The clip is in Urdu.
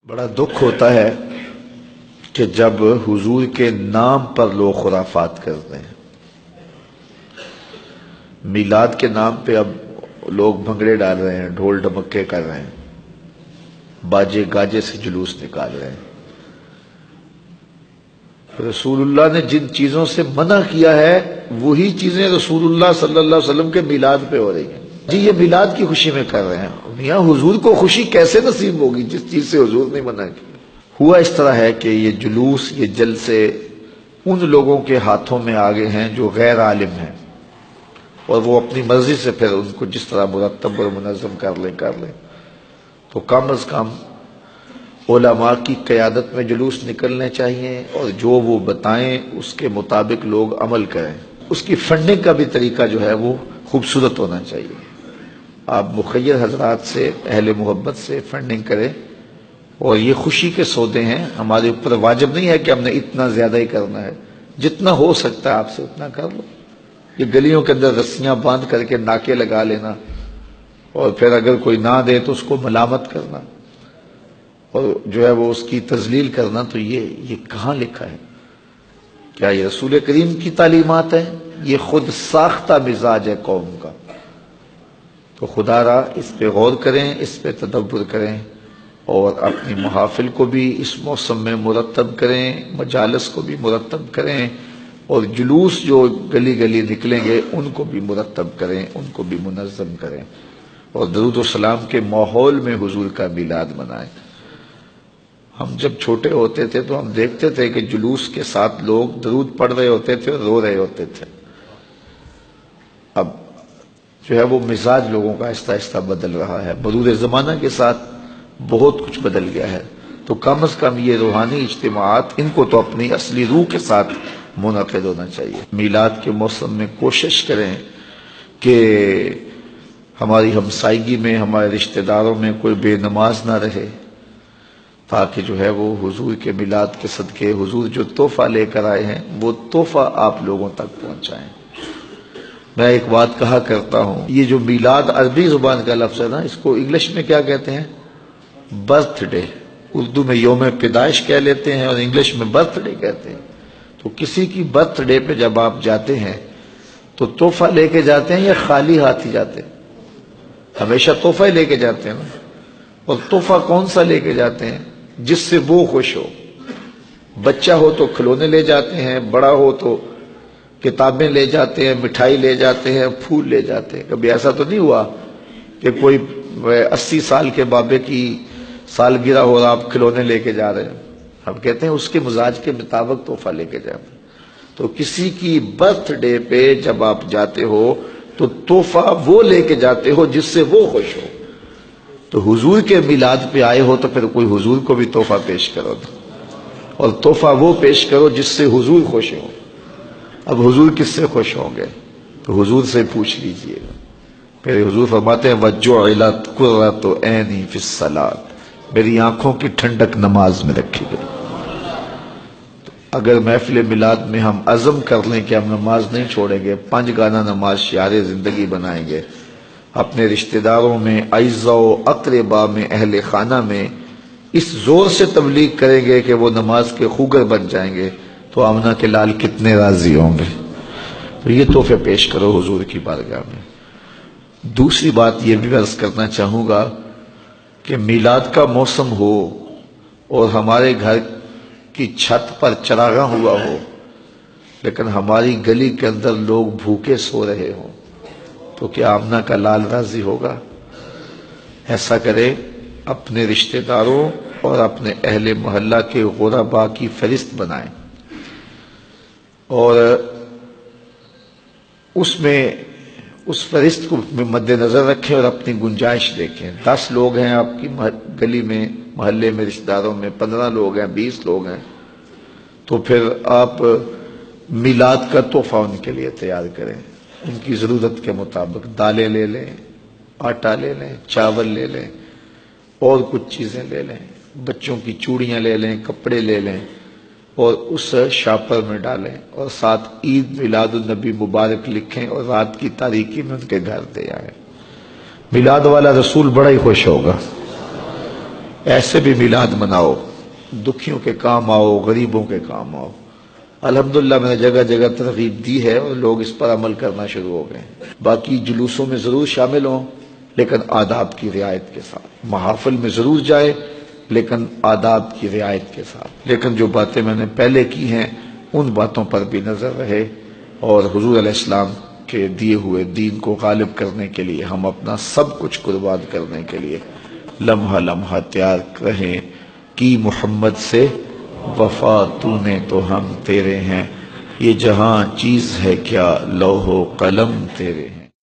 بڑا دکھ ہوتا ہے کہ جب حضور کے نام پر لوگ خرافات کرتے ہیں. میلاد کے نام پہ اب لوگ بھنگڑے ڈال رہے ہیں، ڈھول ڈمکے کر رہے ہیں، باجے گاجے سے جلوس نکال رہے ہیں. رسول اللہ نے جن چیزوں سے منع کیا ہے وہی چیزیں رسول اللہ صلی اللہ علیہ وسلم کے میلاد پہ ہو رہی ہیں. جی یہ میلاد کی خوشی میں کر رہے ہیں، میاں حضور کو خوشی کیسے نصیب ہوگی جس چیز سے حضور نے منع کی؟ ہوا اس طرح ہے کہ یہ جلوس، یہ جلسے ان لوگوں کے ہاتھوں میں آگے ہیں جو غیر عالم ہیں، اور وہ اپنی مرضی سے پھر ان کو جس طرح مرتب اور منظم کر لیں. تو کم از کم علماء کی قیادت میں جلوس نکلنے چاہیے، اور جو وہ بتائیں اس کے مطابق لوگ عمل کریں. اس کی فنڈنگ کا بھی طریقہ جو ہے وہ خوبصورت ہونا چاہیے. آپ مخیر حضرات سے، اہل محبت سے فنڈنگ کریں، اور یہ خوشی کے سودے ہیں. ہمارے اوپر واجب نہیں ہے کہ ہم نے اتنا زیادہ ہی کرنا ہے، جتنا ہو سکتا ہے آپ سے اتنا کر لو. یہ گلیوں کے اندر رسیاں باندھ کر کے ناکے لگا لینا، اور پھر اگر کوئی نہ دے تو اس کو ملامت کرنا، اور جو ہے وہ اس کی تذلیل کرنا، تو یہ کہاں لکھا ہے؟ کیا یہ رسول کریم کی تعلیمات ہیں؟ یہ خود ساختہ مزاج ہے قوم کا. تو خدا را اس پہ غور کریں، اس پہ تدبر کریں، اور اپنی محافل کو بھی اس موسم میں مرتب کریں، مجالس کو بھی مرتب کریں، اور جلوس جو گلی گلی نکلیں گے ان کو بھی مرتب کریں، ان کو بھی منظم کریں، اور درود و سلام کے ماحول میں حضور کا میلاد منائیں. ہم جب چھوٹے ہوتے تھے تو ہم دیکھتے تھے کہ جلوس کے ساتھ لوگ درود پڑھ رہے ہوتے تھے اور رو رہے ہوتے تھے. اب جو ہے وہ مزاج لوگوں کا آہستہ آہستہ بدل رہا ہے، مرور زمانہ کے ساتھ بہت کچھ بدل گیا ہے. تو کم از کم یہ روحانی اجتماعات، ان کو تو اپنی اصلی روح کے ساتھ منعقد ہونا چاہیے. میلاد کے موسم میں کوشش کریں کہ ہماری ہمسائیگی میں، ہمارے رشتہ داروں میں کوئی بے نماز نہ رہے، تاکہ جو ہے وہ حضور کے میلاد کے صدقے حضور جو تحفہ لے کر آئے ہیں وہ تحفہ آپ لوگوں تک پہنچائیں. میں ایک بات کہا کرتا ہوں، یہ جو میلاد عربی زبان کا لفظ ہے نا، اس کو انگلش میں کیا کہتے ہیں؟ Birth day. اردو میں یوم پیدائش کہہ لیتے ہیں اور انگلش میں برتھ ڈے کہتے ہیں. تو کسی کی برتھ ڈے پہ جب آپ جاتے ہیں تو تحفہ لے کے جاتے ہیں یا خالی ہاتھ ہی جاتے ہیں؟ ہمیشہ تحفہ ہی لے کے جاتے ہیں نا. اور تحفہ کون سا لے کے جاتے ہیں؟ جس سے وہ خوش ہو. بچہ ہو تو کھلونے لے جاتے ہیں، بڑا ہو تو کتابیں لے جاتے ہیں، مٹھائی لے جاتے ہیں، پھول لے جاتے ہیں. کبھی ایسا تو نہیں ہوا کہ کوئی 80 سال کے بابے کی سالگرہ ہو رہا آپ کھلونے لے کے جا رہے ہیں؟ ہم کہتے ہیں اس کے مزاج کے مطابق تحفہ لے کے جاتے ہیں. تو کسی کی برتھ ڈے پہ جب آپ جاتے ہو تو تحفہ وہ لے کے جاتے ہو جس سے وہ خوش ہو. تو حضور کے میلاد پہ آئے ہو تو پھر کوئی حضور کو بھی تحفہ پیش کرو، اور تحفہ وہ پیش کرو جس سے حضور خوش ہو. اب حضور کس سے خوش ہوں گے؟ تو حضور سے پوچھ لیجئے. پھر حضور فرماتے ہیں وَجُعِلَتْ قُرَّةُ عَيْنِي فِي الصَّلَاةِ، میری آنکھوں کی ٹھنڈک نماز میں رکھی گئی. اگر محفل میلاد میں ہم عزم کر لیں کہ ہم نماز نہیں چھوڑیں گے، 5 گانا نماز شعار زندگی بنائیں گے، اپنے رشتہ داروں میں، اعزاء و اقربا میں، اہل خانہ میں اس زور سے تبلیغ کریں گے کہ وہ نماز کے خوگر بن جائیں گے، تو آمنہ کے لال کتنے راضی ہوں گے. تو یہ تحفے پیش کرو حضور کی بارگاہ میں. دوسری بات یہ بھی عرض کرنا چاہوں گا کہ میلاد کا موسم ہو اور ہمارے گھر کی چھت پر چراغاں ہوا ہو، لیکن ہماری گلی کے اندر لوگ بھوکے سو رہے ہوں، تو کیا آمنہ کا لال راضی ہوگا؟ ایسا کرے، اپنے رشتہ داروں اور اپنے اہل محلہ کے غرباء کی فہرست بنائیں، اور اس فہرست کو مد نظر رکھیں اور اپنی گنجائش دیکھیں. 10 لوگ ہیں آپ کی گلی میں، محلے میں، رشتہ داروں میں، 15 لوگ ہیں، 20 لوگ ہیں، تو پھر آپ میلاد کا تحفہ ان کے لیے تیار کریں. ان کی ضرورت کے مطابق دالیں لے لیں، آٹا لے لیں، چاول لے لیں، اور کچھ چیزیں لے لیں، بچوں کی چوڑیاں لے لیں، کپڑے لے لیں، اور اس شاپر میں ڈالیں، اور ساتھ عید میلاد النبی مبارک لکھیں، اور رات کی تاریکی میں ان کے گھر دے آئیں. میلاد والا رسول بڑا ہی خوش ہوگا. ایسے بھی میلاد مناؤ، دکھیوں کے کام آؤ، غریبوں کے کام آؤ۔ الحمدللہ میں نے جگہ جگہ ترغیب دی ہے اور لوگ اس پر عمل کرنا شروع ہو گئے ہیں۔ باقی جلوسوں میں ضرور شامل ہوں لیکن آداب کی رعایت کے ساتھ، محافل میں ضرور جائے لیکن آداب کی رعایت کے ساتھ۔ لیکن جو باتیں میں نے پہلے کی ہیں ان باتوں پر بھی نظر رہے، اور حضور علیہ السلام کے دیے ہوئے دین کو غالب کرنے کے لیے، ہم اپنا سب کچھ قربان کرنے کے لیے لمحہ لمحہ تیار رہیں۔ کی محمد سے وفا تو نے تو ہم تیرے ہیں، یہ جہاں چیز ہے کیا لوح و قلم تیرے ہیں۔